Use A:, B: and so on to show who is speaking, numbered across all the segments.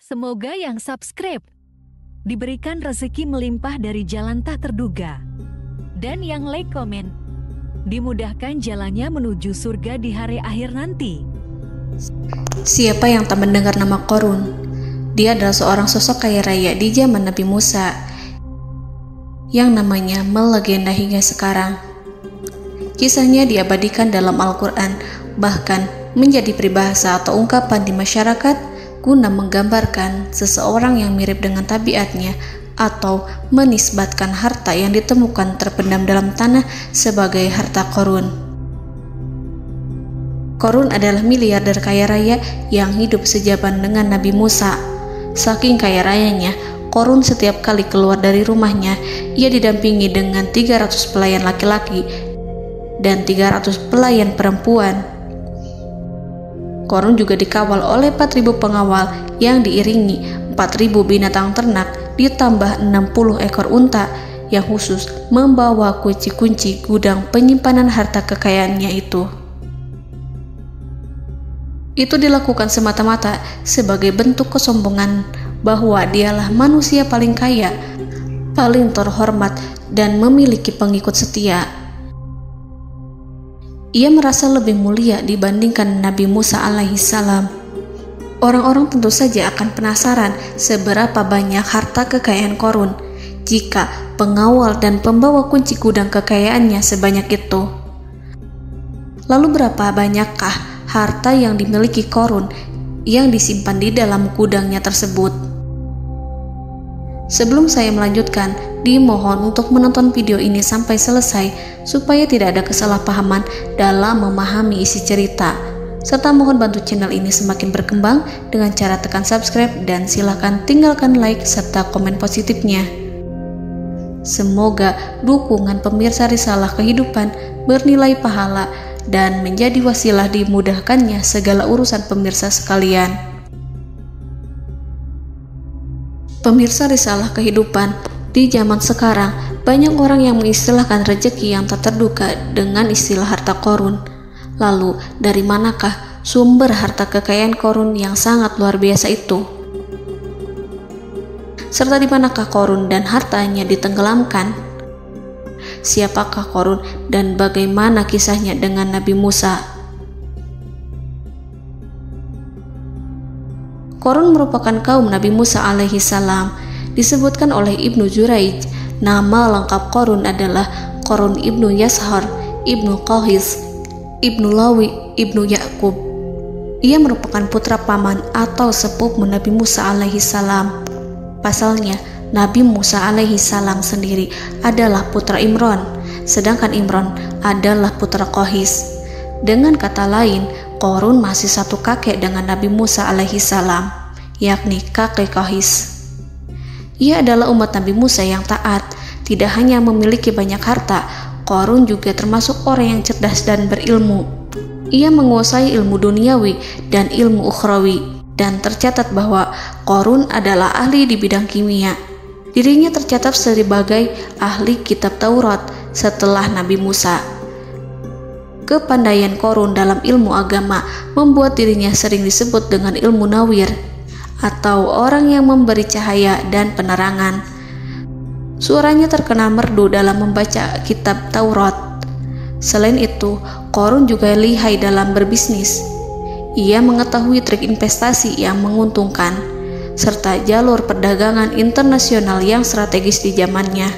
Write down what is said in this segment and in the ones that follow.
A: Semoga yang subscribe diberikan rezeki melimpah dari jalan tak terduga. Dan yang like komen, dimudahkan jalannya menuju surga di hari akhir nanti.
B: Siapa yang tak mendengar nama Qorun? Dia adalah seorang sosok kaya raya di zaman Nabi Musa yang namanya melegenda hingga sekarang. Kisahnya diabadikan dalam Al-Quran, bahkan menjadi peribahasa atau ungkapan di masyarakat guna menggambarkan seseorang yang mirip dengan tabiatnya atau menisbatkan harta yang ditemukan terpendam dalam tanah sebagai harta Qorun. Qorun adalah miliarder kaya raya yang hidup sejaman dengan Nabi Musa. Saking kaya rayanya, Qorun setiap kali keluar dari rumahnya, ia didampingi dengan 300 pelayan laki-laki dan 300 pelayan perempuan. Qorun juga dikawal oleh 4.000 pengawal yang diiringi 4.000 binatang ternak ditambah 60 ekor unta yang khusus membawa kunci-kunci gudang penyimpanan harta kekayaannya itu. Itu dilakukan semata-mata sebagai bentuk kesombongan bahwa dialah manusia paling kaya, paling terhormat, dan memiliki pengikut setia. Ia merasa lebih mulia dibandingkan Nabi Musa alaihissalam. Orang-orang tentu saja akan penasaran seberapa banyak harta kekayaan Qorun jika pengawal dan pembawa kunci gudang kekayaannya sebanyak itu. Lalu berapa banyakkah harta yang dimiliki Qorun yang disimpan di dalam gudangnya tersebut? Sebelum saya melanjutkan, dimohon untuk menonton video ini sampai selesai supaya tidak ada kesalahpahaman dalam memahami isi cerita, serta mohon bantu channel ini semakin berkembang dengan cara tekan subscribe dan silakan tinggalkan like serta komen positifnya. Semoga dukungan pemirsa Risalah Kehidupan bernilai pahala dan menjadi wasilah dimudahkannya segala urusan pemirsa sekalian. Pemirsa Risalah Kehidupan, di zaman sekarang banyak orang yang mengistilahkan rezeki yang tak terduga dengan istilah harta Qorun. Lalu dari manakah sumber harta kekayaan Qorun yang sangat luar biasa itu? Serta di manakah Qorun dan hartanya ditenggelamkan? Siapakah Qorun dan bagaimana kisahnya dengan Nabi Musa? Qorun merupakan kaum Nabi Musa alaihissalam. Disebutkan oleh Ibnu Jurayj, nama lengkap Qorun adalah Qorun ibnu Yashar, ibnu Qahis, ibnu Lawi, ibnu Yakub. Ia merupakan putra paman atau sepupu Nabi Musa alaihissalam. Pasalnya, Nabi Musa alaihissalam sendiri adalah putra Imran, sedangkan Imran adalah putra Qahis. Dengan kata lain, Qorun masih satu kakek dengan Nabi Musa alaihissalam, yakni kakek Qahis. Ia adalah umat Nabi Musa yang taat. Tidak hanya memiliki banyak harta, Qorun juga termasuk orang yang cerdas dan berilmu. Ia menguasai ilmu duniawi dan ilmu ukhrawi, dan tercatat bahwa Qorun adalah ahli di bidang kimia. Dirinya tercatat sebagai ahli kitab Taurat setelah Nabi Musa. Kepandaian Qorun dalam ilmu agama membuat dirinya sering disebut dengan ilmu nawir, atau orang yang memberi cahaya dan penerangan. Suaranya terkenal merdu dalam membaca kitab Taurat. Selain itu, Qorun juga lihai dalam berbisnis. Ia mengetahui trik investasi yang menguntungkan, serta jalur perdagangan internasional yang strategis di zamannya.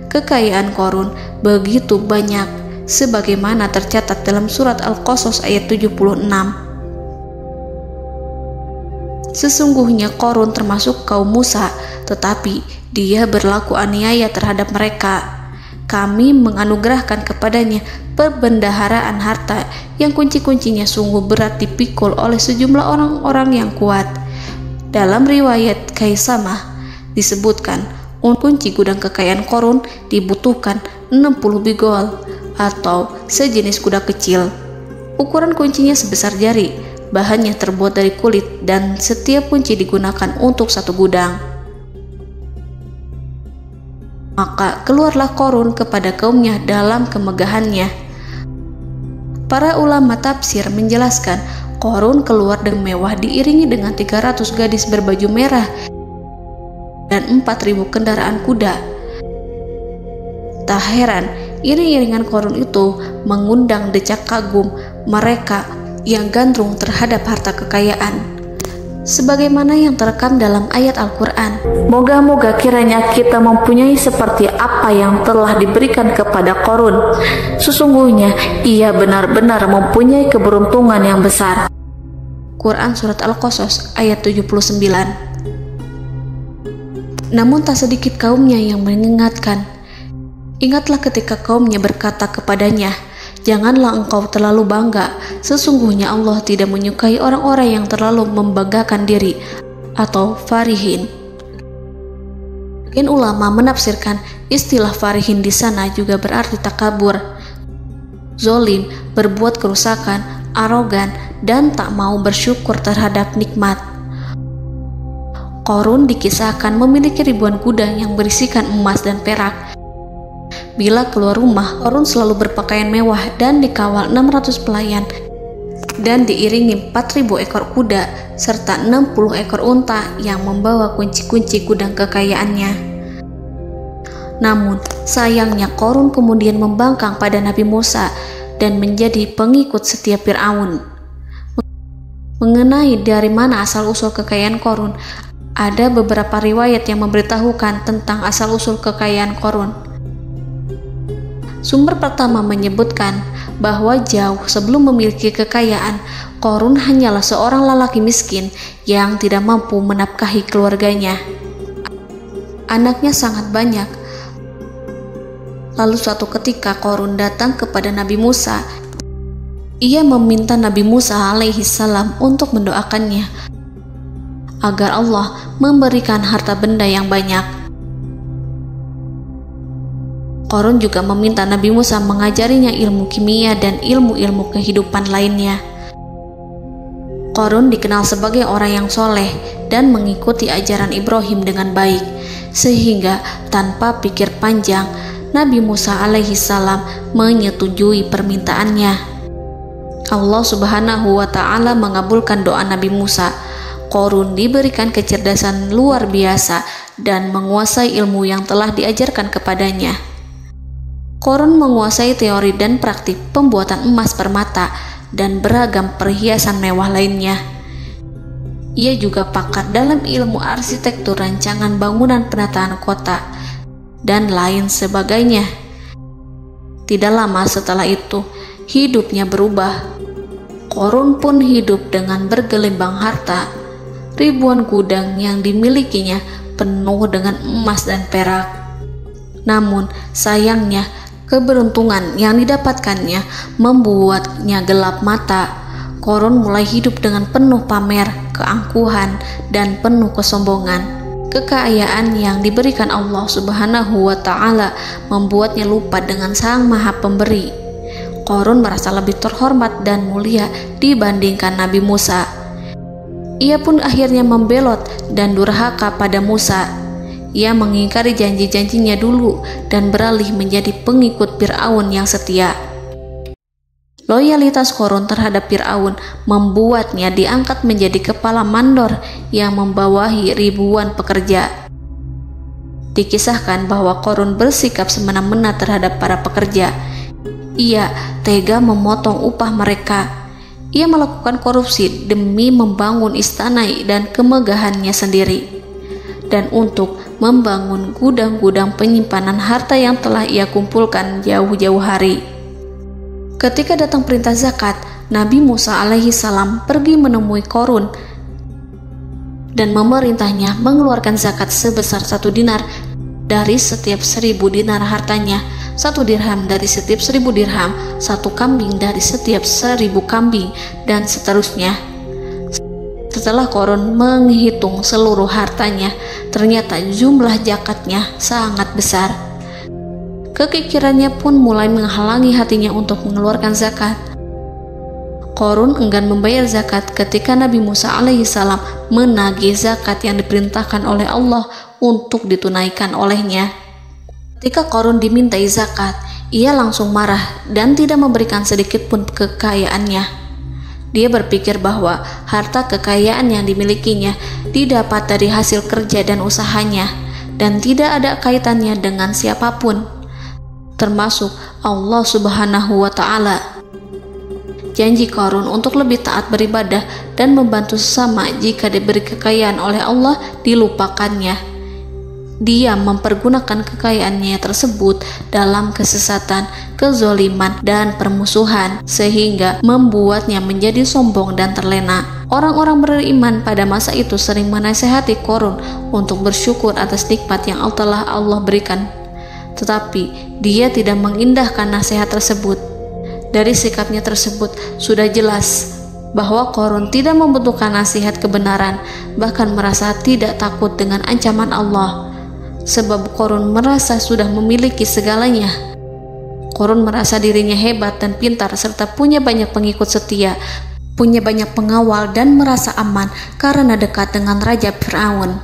B: Kekayaan Qorun begitu banyak, sebagaimana tercatat dalam surat Al-Qasas ayat 76. Sesungguhnya Qorun termasuk kaum Musa, tetapi dia berlaku aniaya terhadap mereka. Kami menganugerahkan kepadanya perbendaharaan harta yang kunci-kuncinya sungguh berat dipikul oleh sejumlah orang-orang yang kuat. Dalam riwayat Kaisamah disebutkan, kunci gudang kekayaan Qorun dibutuhkan 60 bigol atau sejenis kuda kecil. Ukuran kuncinya sebesar jari, bahannya terbuat dari kulit, dan setiap kunci digunakan untuk satu gudang. Maka keluarlah Qorun kepada kaumnya dalam kemegahannya. Para ulama tafsir menjelaskan Qarun keluar dengan mewah diiringi dengan 300 gadis berbaju merah dan 4.000 kendaraan kuda. Tak heran, iring-iringan Qarun itu mengundang decak kagum mereka yang gandrung terhadap harta kekayaan. Sebagaimana yang terekam dalam ayat Al-Quran, moga-moga kiranya kita mempunyai seperti apa yang telah diberikan kepada Qarun. Sesungguhnya ia benar-benar mempunyai keberuntungan yang besar. Quran Surat Al-Qasas ayat 79. Namun tak sedikit kaumnya yang mengingatkan. Ingatlah ketika kaumnya berkata kepadanya, janganlah engkau terlalu bangga, sesungguhnya Allah tidak menyukai orang-orang yang terlalu membanggakan diri atau farihin. Ulama menafsirkan istilah farihin di sana juga berarti takabur, zolim, berbuat kerusakan, arogan, dan tak mau bersyukur terhadap nikmat. Qarun dikisahkan memiliki ribuan kuda yang berisikan emas dan perak. Bila keluar rumah, Qarun selalu berpakaian mewah dan dikawal 600 pelayan dan diiringi 4.000 ekor kuda serta 60 ekor unta yang membawa kunci-kunci gudang kekayaannya. Namun, sayangnya Qarun kemudian membangkang pada Nabi Musa dan menjadi pengikut setia Fir'aun. Mengenai dari mana asal-usul kekayaan Qarun, ada beberapa riwayat yang memberitahukan tentang asal-usul kekayaan Qarun. Sumber pertama menyebutkan bahwa jauh sebelum memiliki kekayaan, Qarun hanyalah seorang lelaki miskin yang tidak mampu menafkahi keluarganya. Anaknya sangat banyak. Lalu suatu ketika Qarun datang kepada Nabi Musa. Ia meminta Nabi Musa alaihi salam untuk mendoakannya agar Allah memberikan harta benda yang banyak. Qarun juga meminta Nabi Musa mengajarinya ilmu kimia dan ilmu-ilmu kehidupan lainnya. Qarun dikenal sebagai orang yang soleh dan mengikuti ajaran Ibrahim dengan baik, sehingga tanpa pikir panjang, Nabi Musa alaihi salam menyetujui permintaannya. Allah Subhanahu wa ta'ala mengabulkan doa Nabi Musa. Qarun diberikan kecerdasan luar biasa dan menguasai ilmu yang telah diajarkan kepadanya. Qarun menguasai teori dan praktik pembuatan emas permata dan beragam perhiasan mewah lainnya. Ia juga pakar dalam ilmu arsitektur, rancangan bangunan, penataan kota, dan lain sebagainya. Tidak lama setelah itu, hidupnya berubah. Qarun pun hidup dengan bergelimbang harta. Ribuan gudang yang dimilikinya penuh dengan emas dan perak. Namun, sayangnya, keberuntungan yang didapatkannya membuatnya gelap mata. Qarun mulai hidup dengan penuh pamer, keangkuhan, dan penuh kesombongan. Kekayaan yang diberikan Allah Subhanahu wa ta'ala membuatnya lupa dengan Sang Maha Pemberi. Qarun merasa lebih terhormat dan mulia dibandingkan Nabi Musa. Ia pun akhirnya membelot dan durhaka pada Musa. Ia mengingkari janji-janjinya dulu dan beralih menjadi pengikut Fir'aun yang setia. Loyalitas Qarun terhadap Fir'aun membuatnya diangkat menjadi kepala mandor yang membawahi ribuan pekerja. Dikisahkan bahwa Qarun bersikap semena-mena terhadap para pekerja. Ia tega memotong upah mereka. Ia melakukan korupsi demi membangun istana dan kemegahannya sendiri, dan untuk membangun gudang-gudang penyimpanan harta yang telah ia kumpulkan jauh-jauh hari. Ketika datang perintah zakat, Nabi Musa alaihi salam pergi menemui Qarun dan memerintahnya mengeluarkan zakat sebesar 1 dinar dari setiap 1000 dinar hartanya, 1 dirham dari setiap 1000 dirham, 1 kambing dari setiap 1000 kambing, dan seterusnya. Setelah Qarun menghitung seluruh hartanya, ternyata jumlah zakatnya sangat besar. Kekikirannya pun mulai menghalangi hatinya untuk mengeluarkan zakat. Qarun enggan membayar zakat ketika Nabi Musa alaihissalam menagih zakat yang diperintahkan oleh Allah untuk ditunaikan olehnya. Ketika Qarun dimintai zakat, ia langsung marah dan tidak memberikan sedikit pun kekayaannya. Dia berpikir bahwa harta kekayaan yang dimilikinya didapat dari hasil kerja dan usahanya, dan tidak ada kaitannya dengan siapapun, termasuk Allah Subhanahu wa Ta'ala. Janji Qarun untuk lebih taat beribadah dan membantu sesama jika diberi kekayaan oleh Allah dilupakannya. Dia mempergunakan kekayaannya tersebut dalam kesesatan, kezoliman, dan permusuhan, sehingga membuatnya menjadi sombong dan terlena. Orang-orang beriman pada masa itu sering menasihati Qarun untuk bersyukur atas nikmat yang telah Allah berikan, tetapi dia tidak mengindahkan nasihat tersebut. Dari sikapnya tersebut sudah jelas bahwa Qarun tidak membutuhkan nasihat kebenaran, bahkan merasa tidak takut dengan ancaman Allah. Sebab Qarun merasa sudah memiliki segalanya. Qarun merasa dirinya hebat dan pintar serta punya banyak pengikut setia, punya banyak pengawal dan merasa aman karena dekat dengan Raja Fir'aun.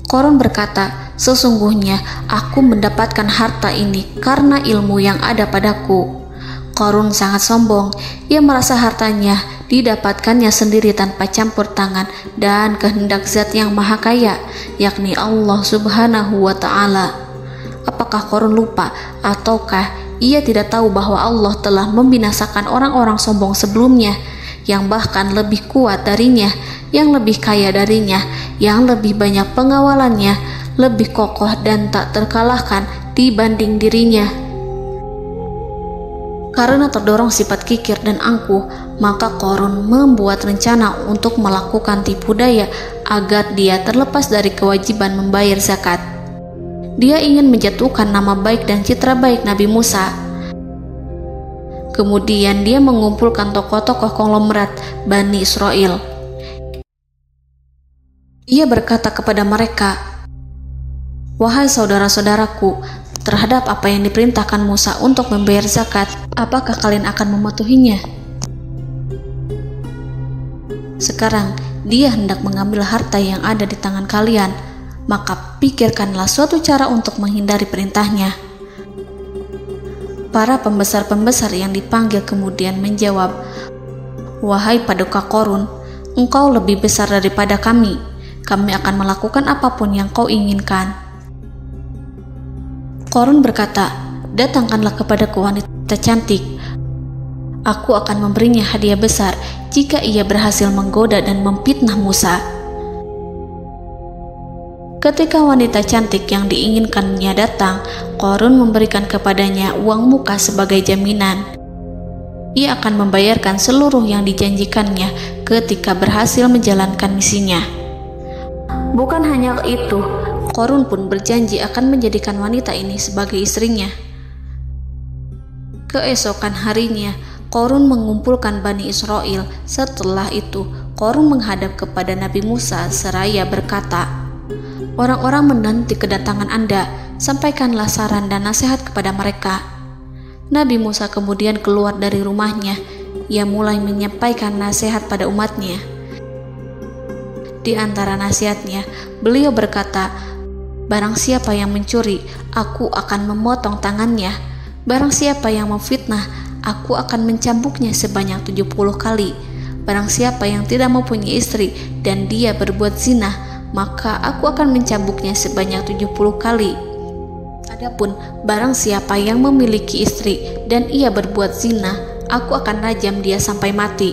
B: Qarun berkata, "Sesungguhnya aku mendapatkan harta ini karena ilmu yang ada padaku." Qarun sangat sombong. Ia merasa hartanya didapatkannya sendiri tanpa campur tangan dan kehendak Zat yang Maha Kaya, yakni Allah Subhanahu wa Ta'ala. Apakah Qarun lupa ataukah ia tidak tahu bahwa Allah telah membinasakan orang-orang sombong sebelumnya yang bahkan lebih kuat darinya, yang lebih kaya darinya, yang lebih banyak pengawalannya, lebih kokoh dan tak terkalahkan dibanding dirinya? Karena terdorong sifat kikir dan angkuh, maka Qarun membuat rencana untuk melakukan tipu daya agar dia terlepas dari kewajiban membayar zakat. Dia ingin menjatuhkan nama baik dan citra baik Nabi Musa. Kemudian dia mengumpulkan tokoh-tokoh konglomerat Bani Israel. Ia berkata kepada mereka, "Wahai saudara-saudaraku, terhadap apa yang diperintahkan Musa untuk membayar zakat, apakah kalian akan mematuhinya? Sekarang dia hendak mengambil harta yang ada di tangan kalian, maka pikirkanlah suatu cara untuk menghindari perintahnya." Para pembesar-pembesar yang dipanggil kemudian menjawab, "Wahai paduka Qarun, engkau lebih besar daripada kami. Kami akan melakukan apapun yang kau inginkan." Qarun berkata, "Datangkanlah kepadaku wanita cantik. Aku akan memberinya hadiah besar jika ia berhasil menggoda dan memfitnah Musa." Ketika wanita cantik yang diinginkannya datang, Qarun memberikan kepadanya uang muka sebagai jaminan. Ia akan membayarkan seluruh yang dijanjikannya ketika berhasil menjalankan misinya. Bukan hanya itu, Qarun pun berjanji akan menjadikan wanita ini sebagai istrinya. Keesokan harinya, Qarun mengumpulkan Bani Israel. Setelah itu, Qarun menghadap kepada Nabi Musa seraya berkata, "Orang-orang menanti kedatangan Anda, sampaikanlah saran dan nasihat kepada mereka." Nabi Musa kemudian keluar dari rumahnya. Ia mulai menyampaikan nasihat pada umatnya. Di antara nasihatnya, beliau berkata, "Barang siapa yang mencuri, aku akan memotong tangannya. Barang siapa yang memfitnah, aku akan mencambuknya sebanyak 70 kali. Barang siapa yang tidak mempunyai istri dan dia berbuat zina, maka aku akan mencambuknya sebanyak 70 kali. Adapun barang siapa yang memiliki istri dan ia berbuat zina, aku akan rajam dia sampai mati."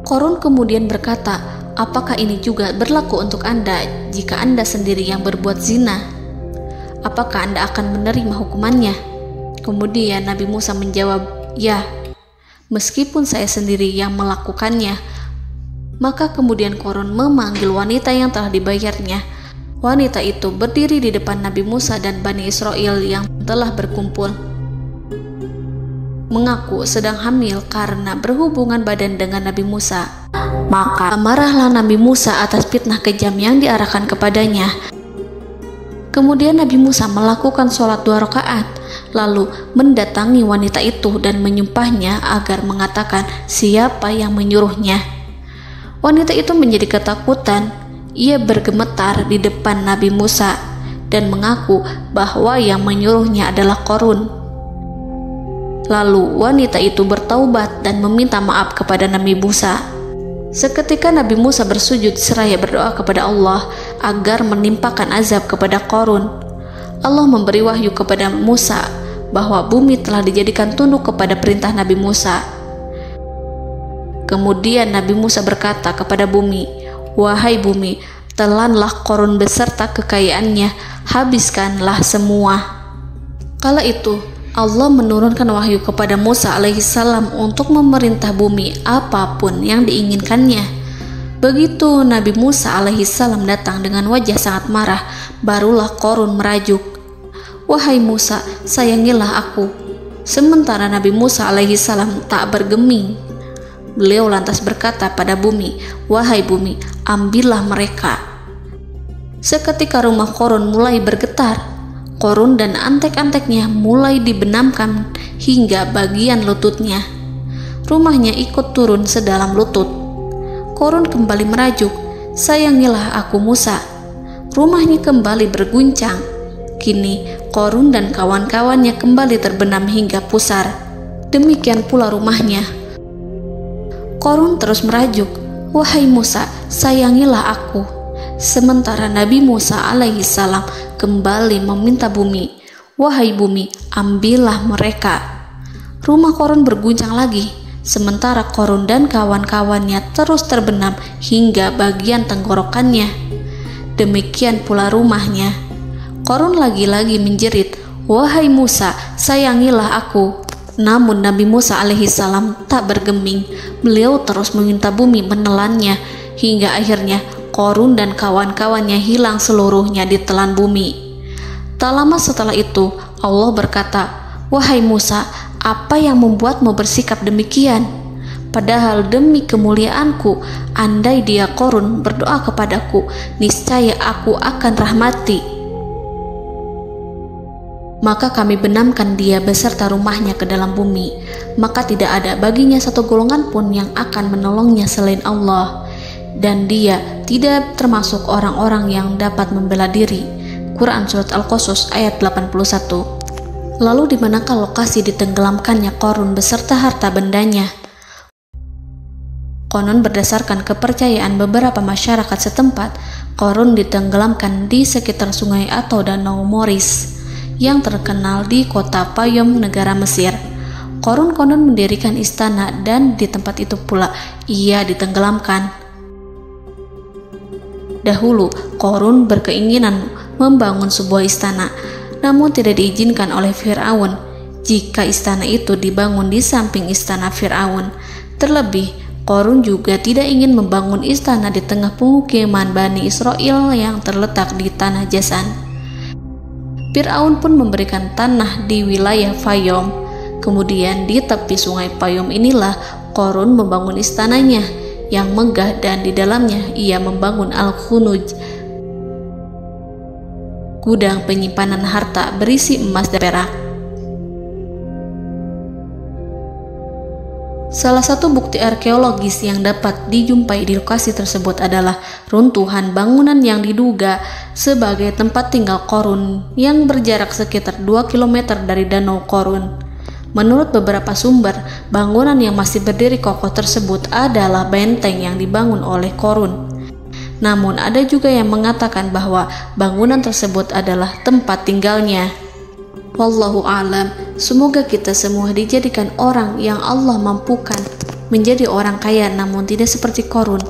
B: Qarun kemudian berkata, "Apakah ini juga berlaku untuk Anda jika Anda sendiri yang berbuat zina? Apakah Anda akan menerima hukumannya?" Kemudian Nabi Musa menjawab, "Ya, meskipun saya sendiri yang melakukannya." Maka kemudian Qarun memanggil wanita yang telah dibayarnya. Wanita itu berdiri di depan Nabi Musa dan Bani Israel yang telah berkumpul, mengaku sedang hamil karena berhubungan badan dengan Nabi Musa. Maka marahlah Nabi Musa atas fitnah kejam yang diarahkan kepadanya. Kemudian Nabi Musa melakukan sholat 2 rakaat, lalu mendatangi wanita itu dan menyumpahnya agar mengatakan siapa yang menyuruhnya. Wanita itu menjadi ketakutan. Ia bergemetar di depan Nabi Musa dan mengaku bahwa yang menyuruhnya adalah Qarun. Lalu wanita itu bertaubat dan meminta maaf kepada Nabi Musa. Seketika Nabi Musa bersujud seraya berdoa kepada Allah agar menimpakan azab kepada Qarun. Allah memberi wahyu kepada Musa bahwa bumi telah dijadikan tunduk kepada perintah Nabi Musa. Kemudian Nabi Musa berkata kepada bumi, "Wahai bumi, telanlah Qarun beserta kekayaannya, habiskanlah semua." Kala itu Allah menurunkan wahyu kepada Musa alaihissalam untuk memerintah bumi apapun yang diinginkannya. Begitu Nabi Musa alaihissalam datang dengan wajah sangat marah, barulah Qarun merajuk, "Wahai Musa, sayangilah aku." Sementara Nabi Musa alaihissalam tak bergeming. Beliau lantas berkata pada bumi, "Wahai bumi, ambillah mereka." Seketika rumah Qarun mulai bergetar. Qarun dan antek-anteknya mulai dibenamkan hingga bagian lututnya. Rumahnya ikut turun sedalam lutut. Qarun kembali merajuk, "Sayangilah aku Musa." Rumahnya kembali berguncang. Kini Qarun dan kawan-kawannya kembali terbenam hingga pusar. Demikian pula rumahnya. Qarun terus merajuk, "Wahai Musa, sayangilah aku." Sementara Nabi Musa alaihissalam kembali meminta bumi, "Wahai bumi, ambillah mereka." Rumah Qarun berguncang lagi, sementara Qarun dan kawan-kawannya terus terbenam hingga bagian tenggorokannya. Demikian pula rumahnya. Qarun lagi-lagi menjerit, "Wahai Musa, sayangilah aku." Namun Nabi Musa alaihissalam tak bergeming. Beliau terus meminta bumi menelannya hingga akhirnya Qarun dan kawan-kawannya hilang seluruhnya ditelan bumi. Tak lama setelah itu Allah berkata, "Wahai Musa, apa yang membuatmu bersikap demikian? Padahal demi kemuliaanku, andai dia Qarun berdoa kepadaku, niscaya aku akan rahmati. Maka kami benamkan dia beserta rumahnya ke dalam bumi, maka tidak ada baginya satu golongan pun yang akan menolongnya selain Allah, dan dia tidak termasuk orang-orang yang dapat membela diri." Quran Surat Al-Qasas ayat 81. Lalu di manakah lokasi ditenggelamkannya Qarun beserta harta bendanya? Konon berdasarkan kepercayaan beberapa masyarakat setempat, Qarun ditenggelamkan di sekitar sungai atau danau Moris yang terkenal di kota Payom, negara Mesir. Qarun konon mendirikan istana dan di tempat itu pula ia ditenggelamkan. Dahulu, Qarun berkeinginan membangun sebuah istana, namun tidak diizinkan oleh Fir'aun jika istana itu dibangun di samping istana Fir'aun. Terlebih, Qarun juga tidak ingin membangun istana di tengah pemukiman Bani Israel yang terletak di tanah Jasan. Fir'aun pun memberikan tanah di wilayah Fayom. Kemudian di tepi sungai Payom inilah Qarun membangun istananya yang megah, dan di dalamnya ia membangun Al-Khunuj, gudang penyimpanan harta berisi emas dan perak. Salah satu bukti arkeologis yang dapat dijumpai di lokasi tersebut adalah runtuhan bangunan yang diduga sebagai tempat tinggal Qarun yang berjarak sekitar 2 km dari Danau Qarun. Menurut beberapa sumber, bangunan yang masih berdiri kokoh tersebut adalah benteng yang dibangun oleh Qarun. Namun ada juga yang mengatakan bahwa bangunan tersebut adalah tempat tinggalnya. Wallahu a'lam. Semoga kita semua dijadikan orang yang Allah mampukan menjadi orang kaya namun tidak seperti Qarun,